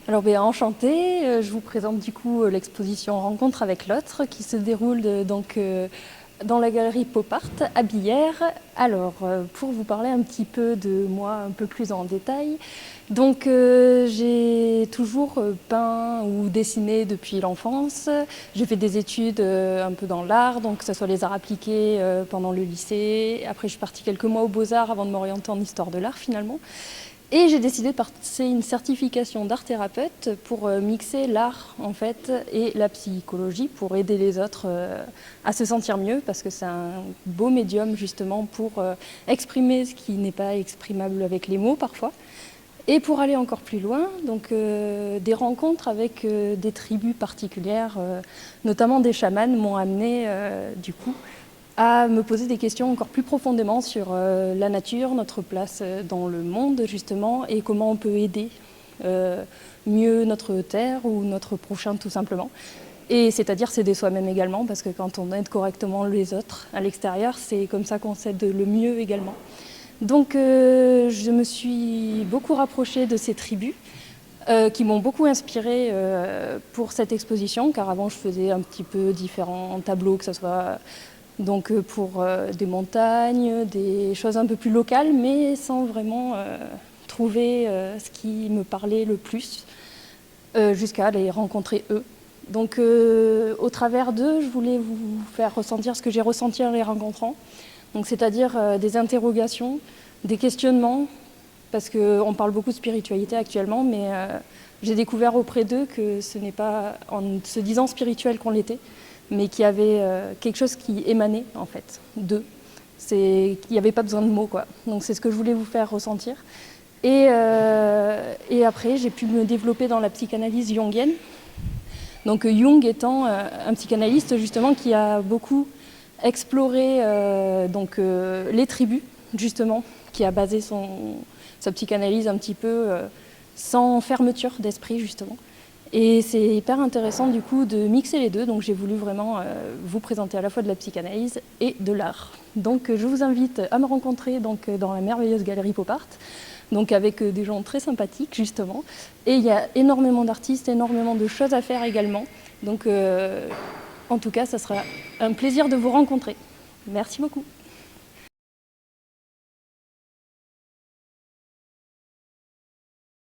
Alors enchantée, je vous présente du coup l'exposition Rencontre avec l'autre qui se déroule dans la galerie Pop Art à Billère. Alors pour vous parler un petit peu de moi un peu plus en détail, j'ai toujours peint ou dessiné depuis l'enfance. J'ai fait des études un peu dans l'art, donc que ce soit les arts appliqués pendant le lycée. Après je suis partie quelques mois aux Beaux-Arts avant de m'orienter en histoire de l'art finalement. Et j'ai décidé de passer une certification d'art thérapeute pour mixer l'art en fait et la psychologie pour aider les autres à se sentir mieux, parce que c'est un beau médium justement pour exprimer ce qui n'est pas exprimable avec les mots parfois. Et pour aller encore plus loin, des rencontres avec des tribus particulières, notamment des chamans, m'ont amené du coup à me poser des questions encore plus profondément sur la nature, notre place dans le monde justement, et comment on peut aider mieux notre terre ou notre prochain tout simplement. Et c'est-à-dire s'aider soi-même également, parce que quand on aide correctement les autres à l'extérieur, c'est comme ça qu'on s'aide le mieux également. Donc je me suis beaucoup rapprochée de ces tribus qui m'ont beaucoup inspirée pour cette exposition, car avant je faisais un petit peu différents tableaux, que ce soit pour des montagnes, des choses un peu plus locales, mais sans vraiment trouver ce qui me parlait le plus, jusqu'à les rencontrer eux. Donc au travers d'eux, je voulais vous faire ressentir ce que j'ai ressenti en les rencontrant. Donc c'est-à-dire des interrogations, des questionnements, parce qu'on parle beaucoup de spiritualité actuellement, mais j'ai découvert auprès d'eux que ce n'est pas en se disant spirituel qu'on l'était, mais qu'il y avait quelque chose qui émanait en fait d'eux. Il n'y avait pas besoin de mots, quoi. Donc c'est ce que je voulais vous faire ressentir. Et après, j'ai pu me développer dans la psychanalyse jungienne. Donc Jung étant un psychanalyste justement qui a beaucoup exploré les tribus, justement, qui a basé sa psychanalyse un petit peu sans fermeture d'esprit, justement. Et c'est hyper intéressant du coup de mixer les deux, donc j'ai voulu vraiment vous présenter à la fois de la psychanalyse et de l'art. Donc je vous invite à me rencontrer dans la merveilleuse galerie Pop Art, avec des gens très sympathiques justement. Et il y a énormément d'artistes, énormément de choses à faire également. Donc en tout cas, ça sera un plaisir de vous rencontrer. Merci beaucoup.